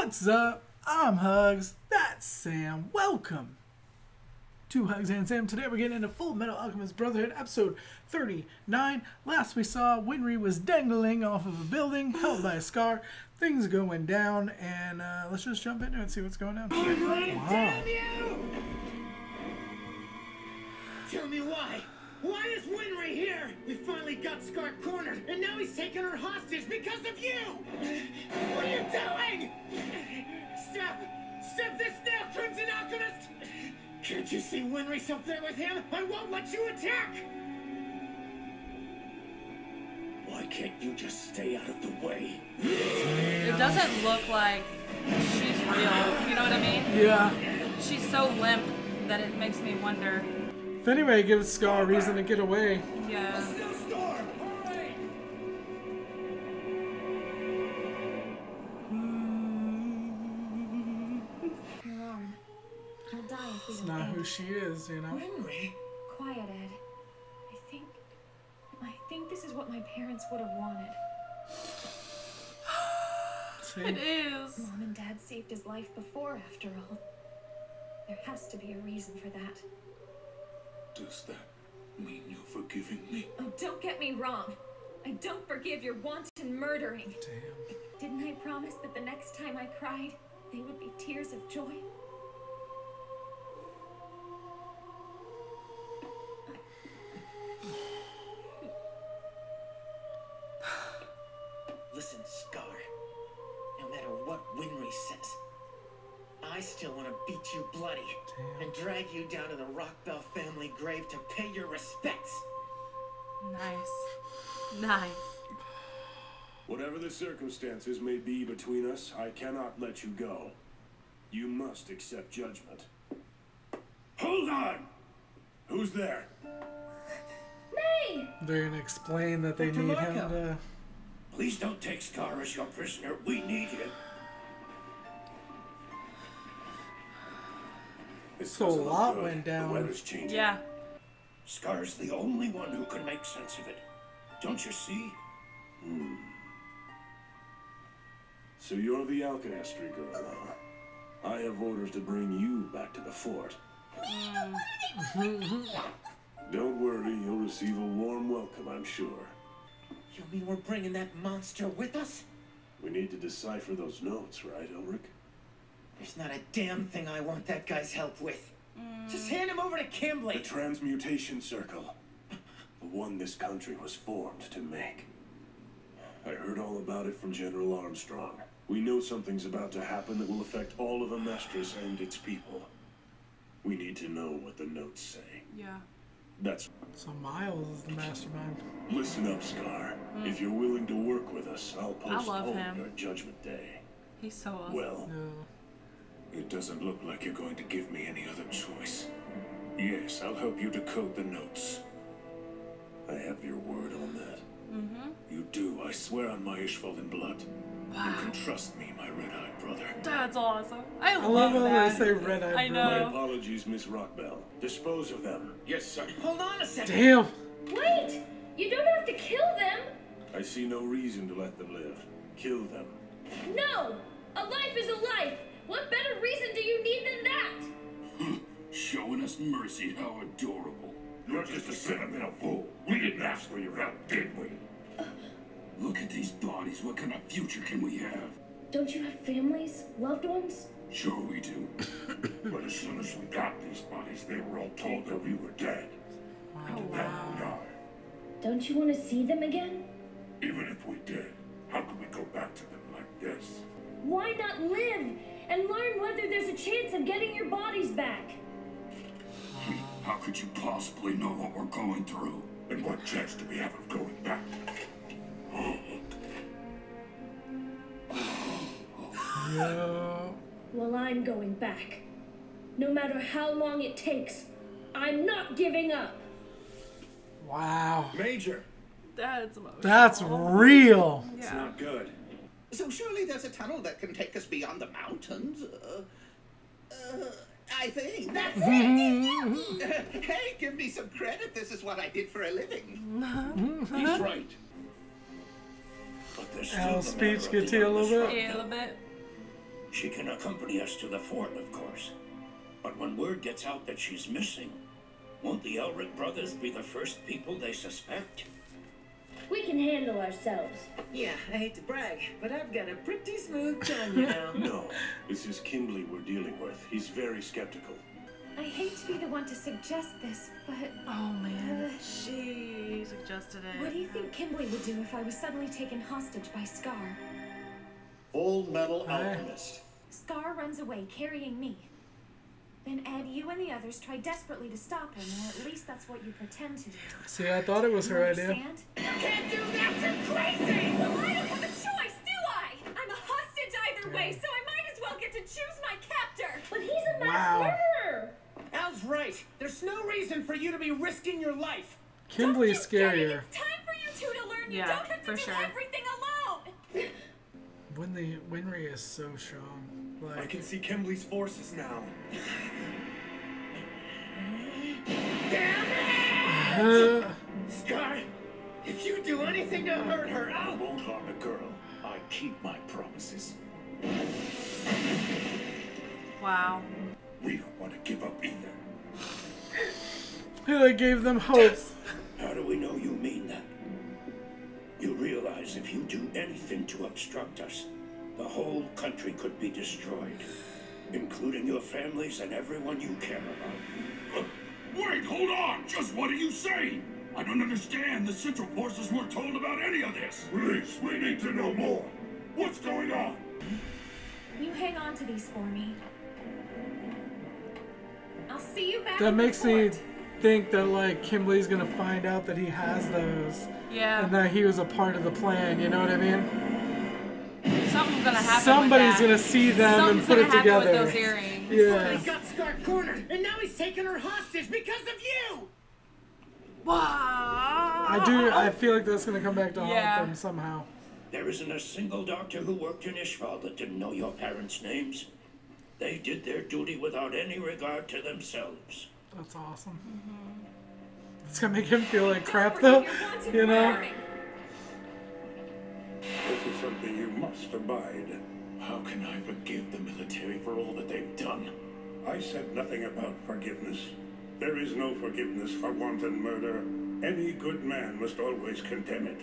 What's up? I'm HUGZ. That's Sam. Welcome to HUGZ and Sam. Today we're getting into Fullmetal Alchemist Brotherhood, episode 39. Last we saw, Winry was dangling off of a building, held by a scar. Things going down, and let's just jump into it and see what's going on. Wow. Damn you! Tell me why. Why is Winry here? We finally got Scar cornered, and now he's taking her hostage because of you! What are you doing? Stop! Stop this now, Crimson Alchemist! Can't you see Winry's up there with him? I won't let you attack! Why can't you just stay out of the way? It doesn't look like she's real, you know what I mean? Yeah. She's so limp that it makes me wonder. If anybody gives Scar a reason to get away. Yeah. You're wrong. I'll die if you It's don't not aid. who she is, you know? Winry? Quiet, Ed. I think this is what my parents would have wanted. See? It is. Mom and Dad saved his life before, after all. There has to be a reason for that. Does that mean you're forgiving me? Oh, don't get me wrong. I don't forgive your wanton murdering. Damn. Didn't I promise that the next time I cried, they would be tears of joy? Listen, Scar. No matter what Winry says, I still want to beat you bloody and drag you down to the Rockbell family grave to pay your respects. Nice. Nice. Whatever the circumstances may be between us, I cannot let you go. You must accept judgment. Hold on! Who's there? Me! They're gonna explain that they need him to... Please don't take Scar as your prisoner. We need him. So a lot went down. The weather's changing. Yeah. Scar's the only one who can make sense of it. Don't you see? So you're the alchemy girl, huh? I have orders to bring you back to the fort. Don't worry, you'll receive a warm welcome, I'm sure. You mean we're bringing that monster with us? We need to decipher those notes, right, Ulrich? There's not a damn thing I want that guy's help with. Just hand him over to The Kimberly. transmutation circle. The one this country was formed to make. I heard all about it from General Armstrong. We know something's about to happen that will affect all of Amestris and its people. We need to know what the notes say. Yeah. That's... So Miles is the mastermind. Listen up, Scar. If you're willing to work with us, I'll love postpone him. your judgment day. He's so awesome. Well, No. it doesn't look like you're going to give me any other choice. Yes, I'll help you decode the notes. I have your word on that. You do, I swear on my Ishvalden blood. Wow. You can trust me, my red-eyed brother. That's awesome. I I love love how that. they say red-eyed I brother. know. My apologies, Miss Rockbell. Dispose of them. Yes, sir. Hold on a second. Damn. Wait! You don't have to kill them! I see no reason to let them live. Kill them. No! A life is a life! What better reason do you need than that? Showing us mercy, how adorable. You're just a sentimental fool. We didn't ask for your help, did we? Look at these bodies, what kind of future can we have? Don't you have families? Loved ones? Sure we do. But as soon as we got these bodies, they were all told that we were dead. Oh, And wow. we are. Don't you want to see them again? Even if we did, how could we go back to them like this? Why not live and learn whether there's a chance of getting your bodies back? How could you possibly know what we're going through? And what chance do we have of going back? Yo. Well, I'm going back. No matter how long it takes, I'm not giving up. Wow. Major, That's emotional. That's real. it's Yeah. not good. So surely there's a tunnel that can take us beyond the mountains. I think. That's it! Hey, give me some credit. This is what I did for a living. He's right. But there's still Al's the matter speech of gets the you a little youngest bit. Yeah, a little bit. She can accompany us to the fort, of course. But when word gets out that she's missing, won't the Elric brothers be the first people they suspect? We can handle ourselves. Yeah, I hate to brag, but I've got a pretty smooth tongue, you know. No, this is Kimberly we're dealing with. He's very skeptical. I hate to be the one to suggest this, but... Oh man, she suggested it. What do you think Kimberly would do if I was suddenly taken hostage by Scar? Fullmetal Alchemist. Scar runs away, carrying me. Then Ed, you and the others try desperately to stop him, or at least that's what you pretend to do. See, I thought it was her idea. Understand? You can't do that! You're crazy! Well, I don't have a choice, do I? I'm a hostage either way, so I might as well get to choose my captor. But he's a mass Wow. murderer! Al's right. There's no reason for you to be risking your life. Kimberly's Don't get kidding. scarier. It's time for you two to learn you Yeah, don't have to for do sure. everything alone. Winry is so strong. I Like, can see Kimberly's forces now. Damn it! Scar, if you do anything to hurt her, I I'll... won't harm a girl. I keep my promises. Wow. We don't want to give up either. he like gave them hope. How do we know you mean that? You realize if you do anything to obstruct us, the whole country could be destroyed, including your families and everyone you care about. Wait, hold on! Just what are you saying? I don't understand. The Central Forces weren't told about any of this. Please, we need to know more. What's going on? You hang on to these for me. I'll see you back That at the makes me fort. think that like Kimberly's gonna find out that he has those, Yeah. and that he was a part of the plan. You know what I mean? Something's gonna happen. Somebody's with that. gonna see them Something's and put gonna it happen together. with those earrings. Yeah. He got Scar cornered, and now he's taking her hostage because of you! I feel like that's gonna come back to Yeah. haunt them somehow. There isn't a single doctor who worked in Ishval that didn't know your parents' names. They did their duty without any regard to themselves. That's awesome. It's gonna make him feel like crap though, you know? This is something you must abide. How can I forgive the military for all that they've done? I said nothing about forgiveness. There is no forgiveness for wanton murder. Any good man must always condemn it.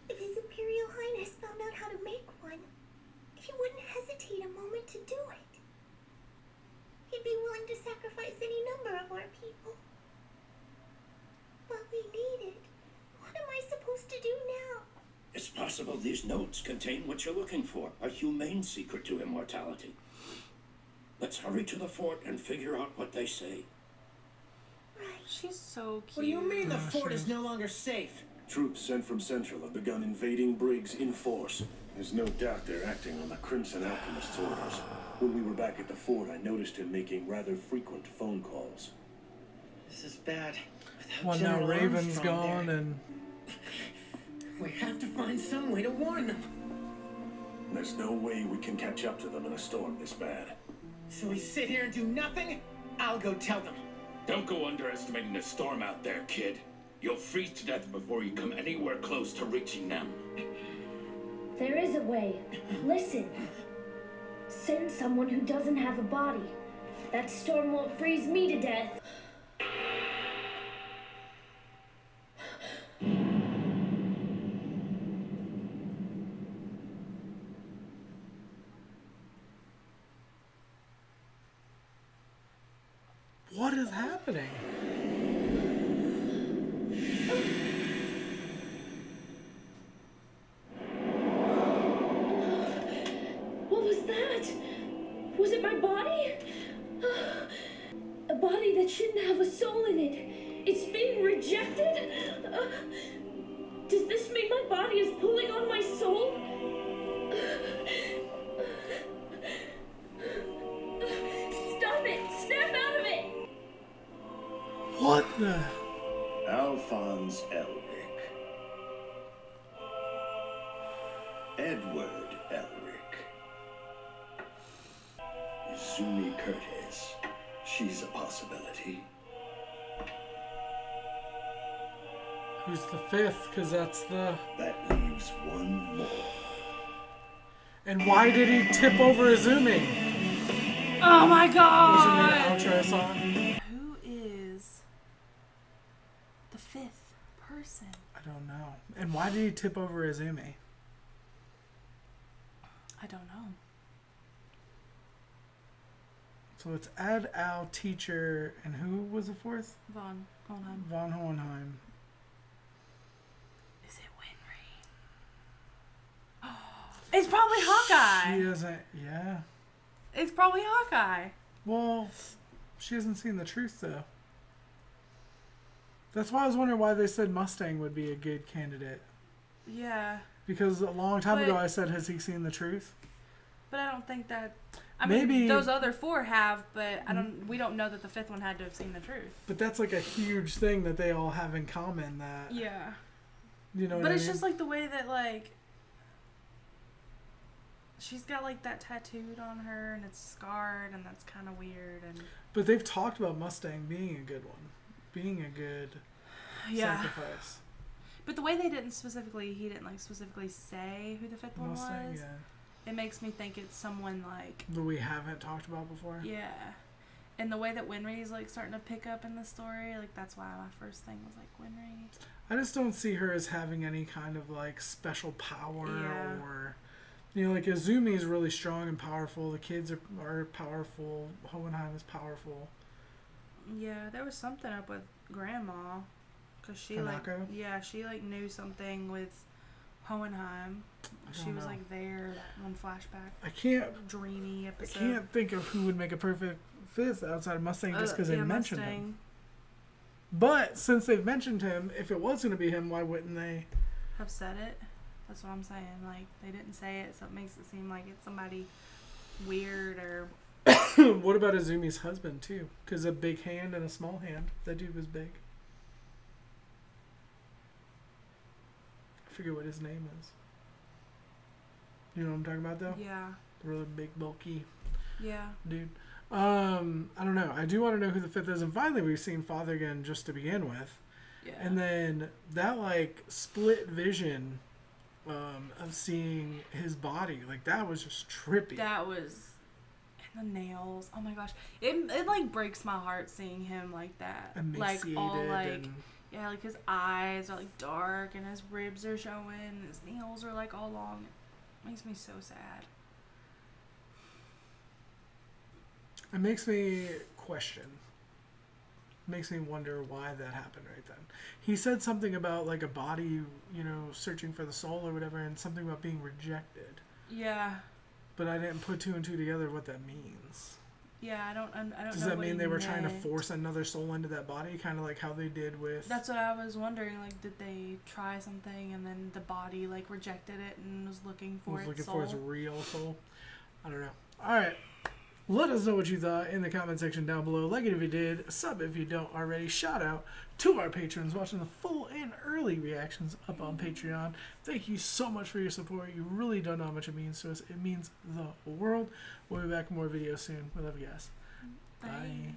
If His Imperial Highness found out how to make one, he wouldn't hesitate a moment to do it. He'd be willing to sacrifice any number of our people. But we need it. What am I supposed to do now? It's possible these notes contain what you're looking for, a humane secret to immortality. Let's hurry to the fort and figure out what they say. She's so cute. What do you mean the fort is no longer safe? Troops sent from Central have begun invading Briggs in force. There's no doubt they're acting on the Crimson Alchemist's orders. When we were back at the fort, I noticed him making rather frequent phone calls. This is bad. Without Well, now General Raven's Armstrong gone there. and We have to find some way to warn them. There's no way we can catch up to them in a storm this bad. So we sit here and do nothing? I'll go tell them. Don't go underestimating the storm out there, kid. You'll freeze to death before you come anywhere close to reaching them. There is a way. Listen. Send someone who doesn't have a body. That storm won't freeze me to death. what is happening? What was that? Was it my body? A body that shouldn't have a soul in it. It's being rejected? Does this mean my body is pulling on my soul? Stop it! Snap out of it! What the? Alphonse Elric. Edward Elric. Izumi Curtis. She's a possibility. Who's the fifth? Because that's the... That leaves one more. And why did he tip over Izumi? Oh my god! Wasn't it an outro song? Who is the fifth person? I don't know. And why did he tip over Izumi? I don't know. So it's Ad, Al, Teacher, and who was the fourth? Von Hohenheim. Von Hohenheim. Is it Winry? It's probably Hawkeye. She doesn't, yeah. It's probably Hawkeye. Well, she hasn't seen the truth, though. That's why I was wondering why they said Mustang would be a good candidate. Yeah. Because a long time ago I said, has he seen the truth? But I don't think that... I Maybe mean, those other four have, but we don't know that the fifth one had to have seen the truth. But that's like a huge thing that they all have in common. That yeah, you know. But what it's I mean? just like the way that like she's got like that tattooed on her and it's scarred and that's kind of weird. And but they've talked about Mustang being a good one, being a good sacrifice. But the way they didn't specifically, he didn't like specifically say who the fifth one Mustang, was. yeah. It makes me think it's someone like... that we haven't talked about before? Yeah. And the way that Winry's like starting to pick up in the story, like that's why my first thing was like Winry. I just don't see her as having any kind of like special power or... You know, like Izumi's really strong and powerful. The kids are powerful. Hohenheim is powerful. Yeah, there was something up with Grandma. Because she Hanako? like... Yeah, she like knew something with Hohenheim. She was like there, that one flashback. I can't... Dreamy episode. I can't think of who would make a perfect fifth outside of Mustang just because they mentioned him. But since they've mentioned him, if it was going to be him, why wouldn't they... have said it? That's what I'm saying. Like, they didn't say it, so it makes it seem like it's somebody weird or... What about Izumi's husband, too? Because a big hand and a small hand. That dude was big. I forget what his name is. You know what I'm talking about, though? Yeah. The really big, bulky dude. I don't know. I do want to know who the fifth is. And finally, we've seen Father again just to begin with. Yeah. And then that, like, split vision of seeing his body. Like, that was just trippy. That was... And the nails. Oh, my gosh. It like, breaks my heart seeing him like that. Emaciated like, all, like... and... Yeah, like, his eyes are, like, dark, and his ribs are showing, and his nails are, like, all long. It makes me so sad. It makes me question. Makes me wonder why that happened right then. He said something about, like, a body, you know, searching for the soul or whatever, and something about being rejected. Yeah. But I didn't put two and two together what that means. Yeah, I don't know. Does that mean they were trying to force another soul into that body? Kind of like how they did with... That's what I was wondering. Like, did they try something and then the body, like, rejected it and was looking for its soul? For its real soul? I don't know. Alright. Let us know what you thought in the comment section down below. Like it if you did. Sub if you don't already. Shout out to our patrons watching the full and early reactions up on Patreon. Thank you so much for your support. You really don't know how much it means to us. It means the world. We'll be back with more videos soon. We love you guys. Bye.